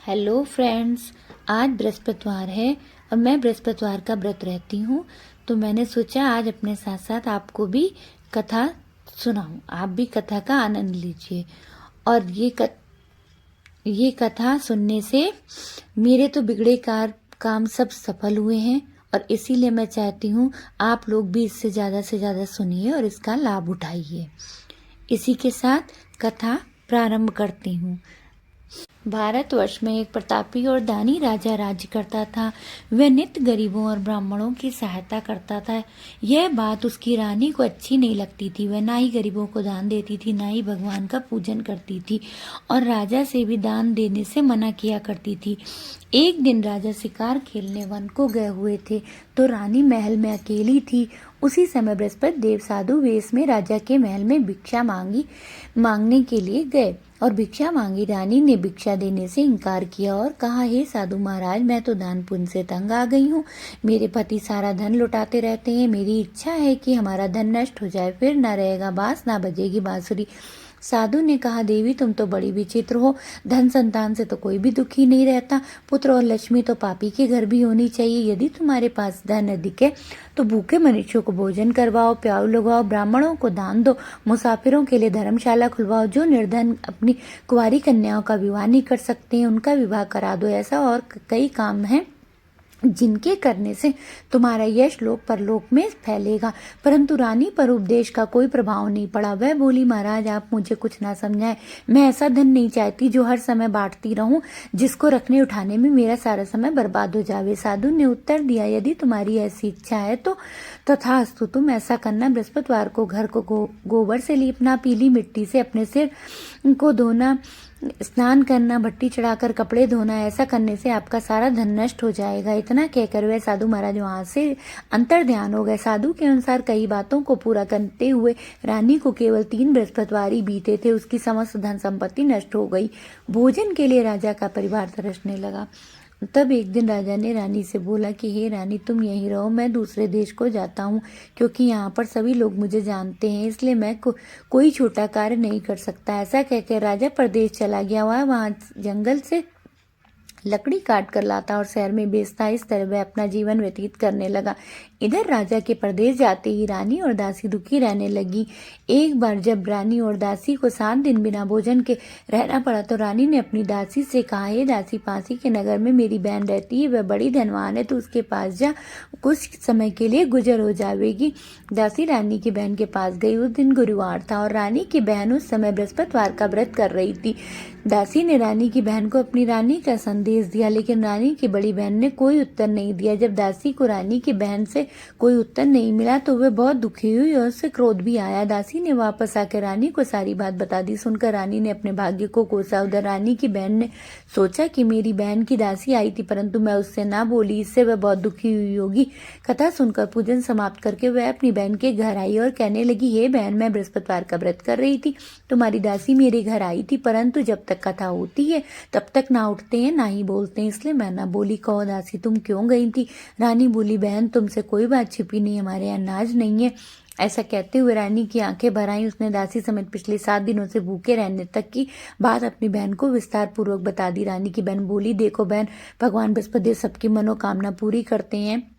Hello friends, आज बृहस्पतिवार है और मैं बृहस्पतिवार का व्रत रहती हूँ। तो मैंने सोचा आज अपने साथ साथ आपको भी कथा सुनाऊं। आप भी कथा का आनंद लीजिए। और ये कथा सुनने से मेरे तो बिगड़े काम सब सफल हुए हैं और इसीलिए मैं चाहती हूँ आप लोग भी इससे ज़्यादा से ज़्यादा सुनिए और इसका लाभ उठाइए। इसी के साथ कथा प्रारंभ करती हूँ। भारतवर्ष में एक प्रतापी और दानी राजा राज्य करता था। वह नित्य गरीबों और ब्राह्मणों की सहायता करता था। यह बात उसकी रानी को अच्छी नहीं लगती थी। वह ना ही गरीबों को दान देती थी, ना ही भगवान का पूजन करती थी और राजा से भी दान देने से मना किया करती थी। एक दिन राजा शिकार खेलने वन को गए हुए थे तो रानी महल में अकेली थी। उसी समय बृहस्पति देव साधु वेश में राजा के महल में भिक्षा मांगने के लिए गए और भिक्षा मांगी। रानी ने भिक्षा देने से इनकार किया और कहा, हे साधु महाराज, मैं तो दान पुण्य से तंग आ गई हूँ। मेरे पति सारा धन लुटाते रहते हैं। मेरी इच्छा है कि हमारा धन नष्ट हो जाए, फिर न रहेगा बांस, ना बजेगी बांसुरी। साधु ने कहा, देवी तुम तो बड़ी विचित्र हो। धन संतान से तो कोई भी दुखी नहीं रहता। पुत्र और लक्ष्मी तो पापी के घर भी होनी चाहिए। यदि तुम्हारे पास धन अधिक है तो भूखे मनुष्यों को भोजन करवाओ, प्याऊ लगवाओ, ब्राह्मणों को दान दो, मुसाफिरों के लिए धर्मशाला खुलवाओ। जो निर्धन अपनी कुंवारी कन्याओं का विवाह नहीं कर सकते हैं उनका विवाह करा दो। ऐसा और कई काम हैं जिनके करने से तुम्हारा यश लोक परलोक में फैलेगा। परंतु रानी पर उपदेश का कोई प्रभाव नहीं पड़ा। वह बोली, महाराज आप मुझे कुछ ना समझाएं। मैं ऐसा धन नहीं चाहती जो हर समय बांटती रहूं, जिसको रखने उठाने में मेरा सारा समय बर्बाद हो जावे। साधु ने उत्तर दिया, यदि तुम्हारी ऐसी इच्छा है तो तथास्तु। तुम ऐसा करना, बृहस्पतिवार को घर को गोबर से लीपना, पीली मिट्टी से अपने सिर को धोना, स्नान करना, भट्टी चढ़ाकर कपड़े धोना। ऐसा करने से आपका सारा धन नष्ट हो जाएगा। इतना कहकर वह साधु महाराज वहां से अंतर ध्यान हो गए। साधु के अनुसार कई बातों को पूरा करते हुए रानी को केवल 3 बृहस्पतिवार ही बीते थे। उसकी समस्त धन संपत्ति नष्ट हो गई। भोजन के लिए राजा का परिवार तरसने लगा। तब एक दिन राजा ने रानी से बोला कि हे रानी, तुम यहीं रहो, मैं दूसरे देश को जाता हूँ, क्योंकि यहाँ पर सभी लोग मुझे जानते हैं, इसलिए मैं कोई छोटा कार्य नहीं कर सकता। ऐसा कहकर राजा प्रदेश चला गया। वहाँ जंगल से लकड़ी काट कर लाता और शहर में बेचता। इस तरह वह अपना जीवन व्यतीत करने लगा। इधर राजा के प्रदेश जाते ही रानी और दासी दुखी रहने लगी। एक बार जब रानी और दासी को 7 दिन बिना भोजन के रहना पड़ा तो रानी ने अपनी दासी से कहा, हे दासी, पासी के नगर में मेरी बहन रहती है, वह बड़ी धनवान है, तो उसके पास जा, कुछ समय के लिए गुजर हो जाएगी। दासी रानी की बहन के पास गई। उस दिन गुरुवार था और रानी की बहन उस समय बृहस्पतिवार का व्रत कर रही थी। दासी ने रानी की बहन को अपनी रानी का संदेश दिया, लेकिन रानी की बड़ी बहन ने कोई उत्तर नहीं दिया। जब दासी को रानी की बहन से कोई उत्तर नहीं मिला तो वह बहुत दुखी हुई और उससे क्रोध भी आया। दासी ने वापस आकर रानी को सारी बात बता दी। सुनकर रानी ने अपने भाग्य को कोसा। उधर रानी की बहन ने सोचा कि मेरी बहन की दासी आई थी, परंतु मैं उससे ना बोली, इससे वह बहुत दुखी हुई होगी। कथा सुनकर पूजन समाप्त करके वह अपनी बहन के घर आई और कहने लगी, हे बहन, मैं बृहस्पतिवार का व्रत कर रही थी। तुम्हारी दासी मेरे घर आई थी, परंतु जब तक कथा होती है तब तक ना उठते हैं ना ही बोलते हैं, इसलिए मैं ना बोली। कहो दासी, तुम क्यों गई थी? रानी बोली, बहन, तुमसे कोई बात छिपी नहीं, हमारे यहाँ अनाज नहीं है। ऐसा कहते हुए रानी की आंखें भर आईं। उसने दासी समेत पिछले 7 दिनों से भूखे रहने तक की बात अपनी बहन को विस्तार पूर्वक बता दी। रानी की बहन बोली, देखो बहन, भगवान बृहस्पति सबकी मनोकामना पूरी करते हैं।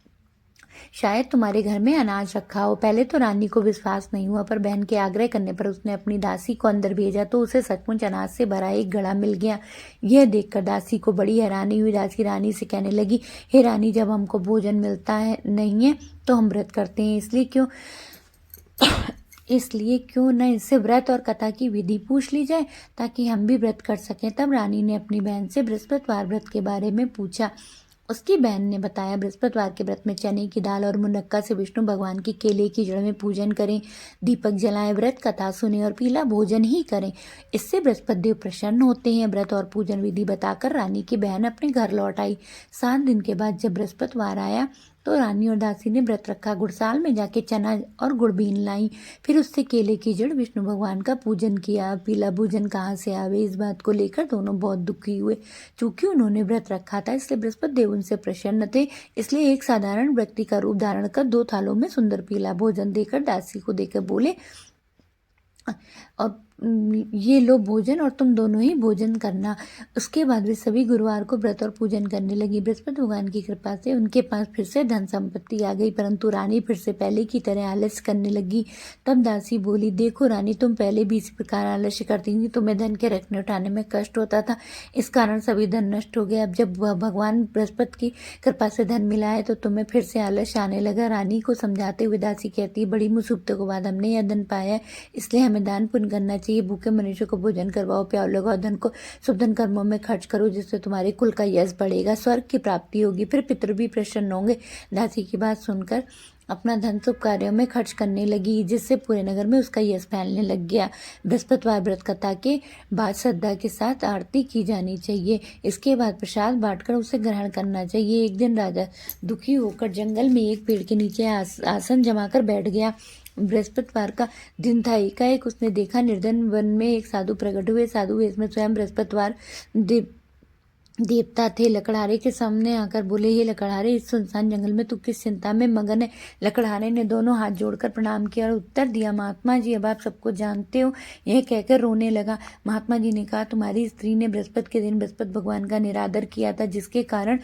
शायद तुम्हारे घर में अनाज रखा हो। पहले तो रानी को विश्वास नहीं हुआ, पर बहन के आग्रह करने पर उसने अपनी दासी को अंदर भेजा तो उसे सचमुच अनाज से भरा एक घड़ा मिल गया। यह देखकर दासी को बड़ी हैरानी हुई। दासी रानी से कहने लगी, हे रानी, जब हमको भोजन मिलता है नहीं है तो हम व्रत करते हैं, इसलिए क्यों न इससे व्रत और कथा की विधि पूछ ली जाए, ताकि हम भी व्रत कर सकें। तब रानी ने अपनी बहन से बृहस्पतिवार व्रत के बारे में पूछा। उसकी बहन ने बताया, बृहस्पतिवार के व्रत में चने की दाल और मुनक्का से विष्णु भगवान की केले की जड़ में पूजन करें, दीपक जलाएं, व्रत कथा सुने और पीला भोजन ही करें। इससे बृहस्पति देव प्रसन्न होते हैं। व्रत और पूजन विधि बताकर रानी की बहन अपने घर लौट आई। 7 दिन के बाद जब बृहस्पतिवार आया तो रानी और दासी ने व्रत रखा। गुड़साल में जाके चना और गुड़ बीन लाई, फिर उससे केले की जड़ विष्णु भगवान का पूजन किया। पीला भोजन कहाँ से आवे, इस बात को लेकर दोनों बहुत दुखी हुए। चूंकि उन्होंने व्रत रखा था इसलिए बृहस्पति देव उनसे प्रसन्न थे, इसलिए एक साधारण व्यक्ति का रूप धारण कर 2 थालों में सुंदर पीला भोजन देकर दासी को देकर बोले, और ये लो भोजन और तुम दोनों ही भोजन करना। उसके बाद वे सभी गुरुवार को व्रत और पूजन करने लगी। बृहस्पति भगवान की कृपा से उनके पास फिर से धन संपत्ति आ गई, परंतु रानी फिर से पहले की तरह आलस्य करने लगी। तब दासी बोली, देखो रानी, तुम पहले भी इसी प्रकार आलस्य करती थी, तुम्हें धन के रखने उठाने में कष्ट होता था, इस कारण सभी धन नष्ट हो गया। अब जब भगवान बृहस्पति की कृपा से धन मिला है तो तुम्हें फिर से आलस्य आने लगा। रानी को समझाते हुए दासी कहती, बड़ी मुसीबतों के बाद हमने यह धन पाया है, इसलिए हमें दान पुण्य करना चाहिए। भूखे मनुष्य को भोजन करवाओ, प्यार लगाओ, धन को शुभ धन कर्मों में खर्च करो, जिससे तुम्हारे कुल का यश बढ़ेगा, स्वर्ग की प्राप्ति होगी, फिर पितृ भी प्रसन्न होंगे। दासी की बात सुनकर अपना धन शुभ कार्यों में खर्च करने लगी, जिससे पूरे नगर में उसका यश फैलने लग गया। बृहस्पतिवार व्रत कथा के बाद श्रद्धा के साथ आरती की जानी चाहिए। इसके बाद प्रसाद बांटकर उसे ग्रहण करना चाहिए। एक दिन राजा दुखी होकर जंगल में एक पेड़ के नीचे आसन जमाकर बैठ गया। बृहस्पतिवार का दिन था। एकाएक उसने देखा निर्जन वन में एक साधु प्रकट हुए। साधु इसमें स्वयं बृहस्पतिवार देवता थे। लकड़हारे के सामने आकर बोले, हे लकड़हारे, इस सुनसान जंगल में तू किस चिंता में मगन है? लकड़हारे ने दोनों हाथ जोड़कर प्रणाम किया और उत्तर दिया, महात्मा जी, अब आप सबको जानते हो। यह कहकर रोने लगा। महात्मा जी ने कहा, तुम्हारी स्त्री ने बृहस्पति के दिन बृहस्पति भगवान का निरादर किया था, जिसके कारण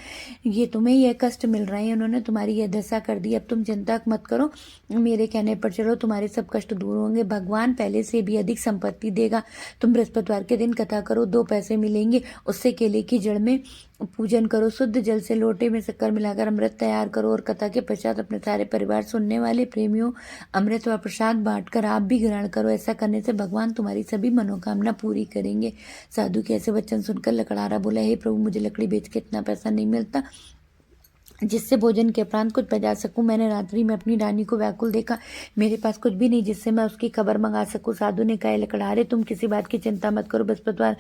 ये तुम्हें यह कष्ट मिल रहे हैं। उन्होंने तुम्हारी यह दशा कर दी। अब तुम चिंता मत करो, मेरे कहने पर चलो, तुम्हारे सब कष्ट दूर होंगे। भगवान पहले से भी अधिक संपत्ति देगा। तुम बृहस्पतिवार के दिन कथा करो, 2 पैसे मिलेंगे। उससे केले की जड़ में पूजन करो। शुद्ध जल से लोटे में शक्कर मिलाकर अमृत तैयार करो और कथा के पश्चात अपने सारे परिवार, सुनने वाले प्रेमियों, अमृत व प्रसाद बांटकर आप भी ग्रहण करो। ऐसा करने से भगवान तुम्हारी सभी मनोकामना पूरी करेंगे। साधु के ऐसे वचन सुनकर लकड़हारा बोला, हे प्रभु, मुझे लकड़ी बेच के इतना पैसा नहीं मिलता जिससे भोजन के उपरांत कुछ बजा सकूं। मैंने रात्रि में अपनी रानी को व्याकुल देखा, मेरे पास कुछ भी नहीं जिससे मैं उसकी खबर मंगा सकूं। साधु ने कहा, लकड़हारे, तुम किसी बात की चिंता मत करो। बृहस्पतिवार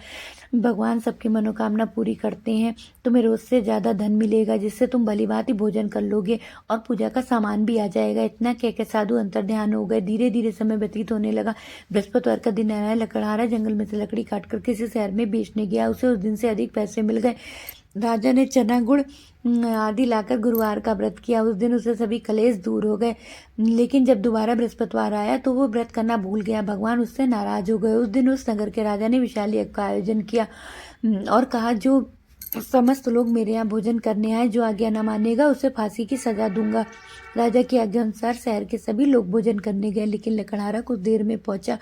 भगवान सबकी मनोकामना पूरी करते हैं। तुम्हें रोज से ज्यादा धन मिलेगा, जिससे तुम भलीभांति भोजन कर लोगे और पूजा का सामान भी आ जाएगा। इतना कहकर साधु अंतर्ध्यान हो गए। धीरे धीरे समय व्यतीत होने लगा। बृहस्पतिवार का दिन आया। लकड़हारा जंगल में से लकड़ी काटकर किसी शहर में बेचने गया। उसे उस दिन से अधिक पैसे मिल गए। राजा ने चना गुड़ आदि लाकर गुरुवार का व्रत किया। उस दिन उसे सभी कलेश दूर हो गए। लेकिन जब दोबारा बृहस्पतिवार आया तो वो व्रत करना भूल गया। भगवान उससे नाराज हो गए। उस दिन उस नगर के राजा ने विशाल यज्ञ का आयोजन किया और कहा, जो समस्त लोग मेरे यहाँ भोजन करने आए, जो आज्ञा न मानेगा उसे फांसी की सजा दूंगा। राजा की आज्ञा अनुसार शहर के सभी लोग भोजन करने गए, लेकिन लकड़हारा कुछ देर में पहुंचा।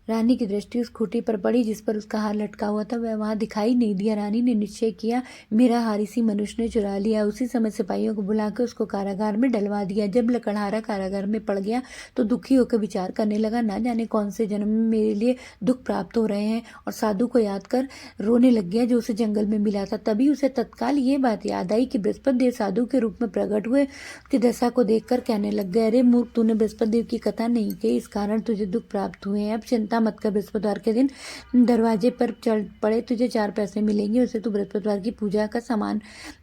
रानी की दृष्टि उस खूंटी पर पड़ी जिस पर उसका हार लटका हुआ था। वह वहां दिखाई नहीं दिया। रानी ने निश्चय किया, मेरा हार इसी मनुष्य ने चुरा लिया। उसी समय सिपाहियों को बुलाकर उसको कारागार में डलवा दिया। जब लकड़हारा कारागार में पड़ गया तो दुखी होकर विचार करने लगा, ना जाने कौन से जन्म में मेरे लिए दुख प्राप्त हो रहे हैं, और साधु को याद कर रोने लग गया जो उसे जंगल में मिला था। तभी उसे तत्काल ये बात याद आई कि बृहस्पति देव साधु के रूप में प्रकट हुए। उसकी दशा को देखकर कहने लग गए, अरे मूर्ख, तूने बृहस्पति देव की कथा नहीं कही, इस कारण तुझे दुख प्राप्त हुए हैं। अब चिंता मत कर, बृहस्पतिवार के दिन दरवाजे पर चल पड़े, तुझे 4 पैसे मिलेंगे। उसे तू बृहस्पतिवार की पूजा का सामान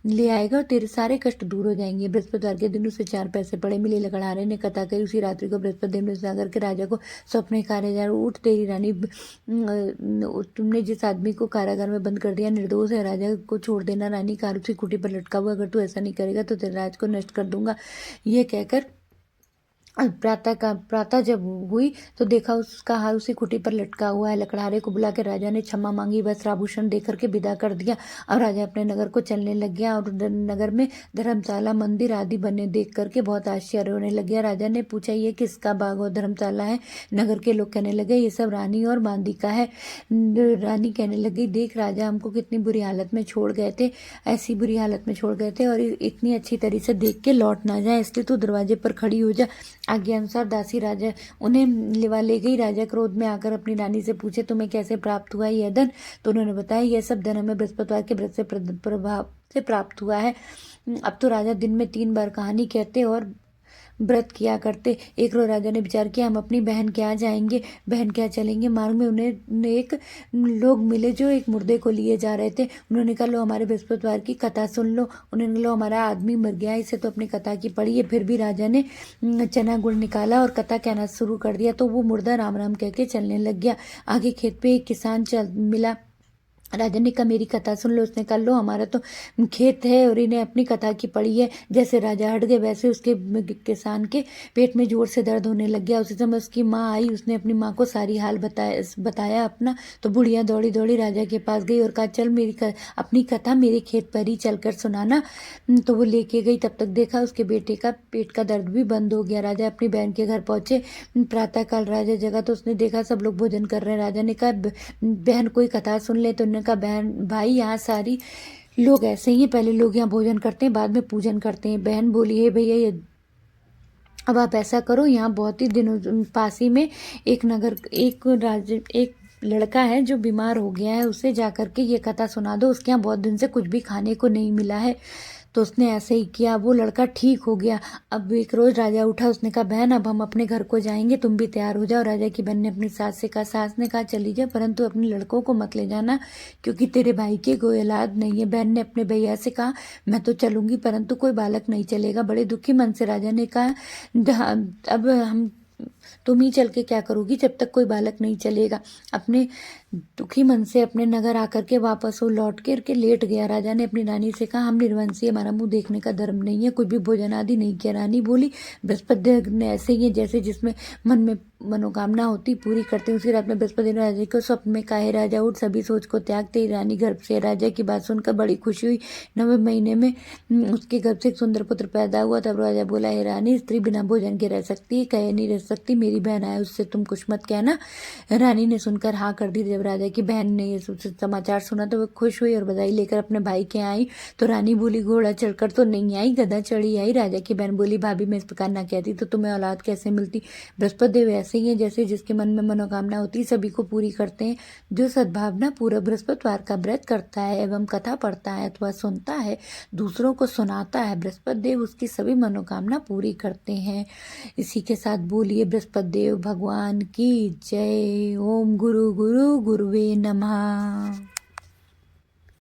ले आएगा और तेरे सारे कष्ट दूर हो जाएंगे। बृहस्पतिवार के दिन उसे 4 पैसे पड़े मिले। लकड़हारे ने कथा कही। उसी रात्रि को बृहस्पति देव ने सागर के राजा को स्वप्न कारागार, उठ तेरी रानी, तुमने जिस आदमी को कारागार में बंद कर दिया निर्दोष है, राजा को छोड़ देना। रानी का उसी खूंटी पर लटका हुआ, अगर तू ऐसा नहीं करेगा तो तेरे राज को नष्ट कर दूंगा। यह कहकर प्रातः जब हुई तो देखा उसका हार उसी खूंटी पर लटका हुआ है। लकड़हारे को बुलाकर राजा ने क्षमा मांगी, वस्त्र आभूषण देकर के विदा कर दिया और राजा अपने नगर को चलने लग गया। और नगर में धर्मशाला, मंदिर आदि बने देख करके बहुत आश्चर्य होने लग गया। राजा ने पूछा, ये किसका बाग और धर्मशाला है? नगर के लोग कहने लगे, ये सब रानी और बांदी का है। रानी कहने लगी, देख राजा, हमको कितनी बुरी हालत में छोड़ गए थे, ऐसी बुरी हालत में छोड़ गए थे और इतनी अच्छी तरह से देख के लौट ना जाए, इसलिए तू दरवाजे पर खड़ी हो जा। आज्ञा अनुसार दासी राजा उन्हें लिवा ले गई। राजा क्रोध में आकर अपनी रानी से पूछे, तुम्हें कैसे प्राप्त हुआ यह धन? तो उन्होंने बताया, यह सब धन हमें बृहस्पतिवार के व्रत से प्रभाव से प्राप्त हुआ है। अब तो राजा दिन में 3 बार कहानी कहते और व्रत किया करते। एक रोज राजा ने विचार किया, हम अपनी बहन के यहाँ जाएंगे, बहन के यहाँ चलेंगे। मार्ग में उन्हें एक लोग मिले जो एक मुर्दे को लिए जा रहे थे। उन्होंने कहा, लो हमारे बृहस्पतिवार की कथा सुन लो। उन्होंने, लो हमारा आदमी मर गया, इसे तो अपनी कथा की पड़ी है। फिर भी राजा ने चना गुड़ निकाला और कथा कहना शुरू कर दिया तो वो मुर्दा राम राम कह के चलने लग गया। आगे खेत पे एक किसान मिला। राजा ने कहा मेरी कथा सुन लो। उसने कहा लो हमारा तो खेत है और इन्हें अपनी कथा की पड़ी है। जैसे राजा हट गए वैसे उसके किसान के पेट में जोर से दर्द होने लग गया। उसी समय उसकी माँ आई, उसने अपनी माँ को सारी हाल बताया अपना। तो बुढ़िया दौड़ी दौड़ी राजा के पास गई और कहा चल अपनी कथा मेरे खेत पर ही चलकर सुनाना। तो वो लेके गई। तब तक देखा उसके बेटे का पेट का दर्द भी बंद हो गया। राजा अपनी बहन के घर पहुंचे। प्रातःकाल राजा जगा तो उसने देखा सब लोग भोजन कर रहे हैं। राजा ने कहा बहन कोई कथा सुन ले। तो उन्होंने कहा बहन भाई यहाँ सारी लोग ऐसे ही हैं, पहले लोग यहाँ भोजन करते हैं बाद में पूजन करते हैं। बहन बोली है भैया ये अब आप ऐसा करो, यहाँ बहुत ही दिनों पास ही में एक लड़का है जो बीमार हो गया है, उसे जा करके ये कथा सुना दो। उसके यहाँ बहुत दिन से कुछ भी खाने को नहीं मिला है। तो उसने ऐसे ही किया, वो लड़का ठीक हो गया। अब एक रोज राजा उठा, उसने कहा बहन अब हम अपने घर को जाएंगे, तुम भी तैयार हो जाओ। राजा की बहन ने अपनी सास से कहा, सास ने कहा चली जा परंतु अपने लड़कों को मत ले जाना क्योंकि तेरे भाई के कोई औलाद नहीं है। बहन ने अपने भैया से कहा मैं तो चलूंगी परंतु कोई बालक नहीं चलेगा। बड़े दुखी मन से राजा ने कहा अब हम तुम ही चल के क्या करोगी जब तक कोई बालक नहीं चलेगा। अपने दुखी मन से अपने नगर आकर के वापस वो लौट के लेट गया। राजा ने अपनी रानी से कहा हम निर्वंशी, हमारा मुंह देखने का धर्म नहीं है, कुछ भी भोजन आदि नहीं किया। रानी बोली बृहस्पति ने ऐसे ही है जैसे जिसमें मन में मनोकामना होती पूरी करते। उसी रात में बृहस्पति ने राजा को स्वप्न में कहा राजा उठ, सभी सोच को त्यागते ही रानी गर्भ से। राजा की बात सुनकर बड़ी खुशी हुई। 9वें महीने में उसके गर्भ से एक सुंदर पुत्र पैदा हुआ। तब राजा बोला हे रानी स्त्री बिना भोजन के रह सकती है, कहे नहीं रह सकती, मेरी बहन आए उससे तुम कुछ मत कहना। रानी ने सुनकर हाँ कर दी। जब राजा की बहन ने ये समाचार सुना तो वह खुश हुई और बधाई लेकर अपने भाई के आई। तो रानी बोली घोड़ा चढ़कर तो नहीं आई, गधा चढ़ी आई। राजा की बहन बोली भाभी मैं इस प्रकार ना कहती तो तुम्हें औलाद कैसे मिलती। बृहस्पति देव ऐसे ही है जैसे जिसके मन में मनोकामना होती सभी को पूरी करते हैं। जो सद्भावना पूरा बृहस्पतिवार का व्रत करता है एवं कथा पढ़ता है अथवा सुनता है, दूसरों को सुनाता है, बृहस्पति देव उसकी सभी मनोकामना पूरी करते हैं। इसी के साथ बोलिए बृहस्पति देव भगवान की जय। ओम गुरु गुरु गुरुवे नमः।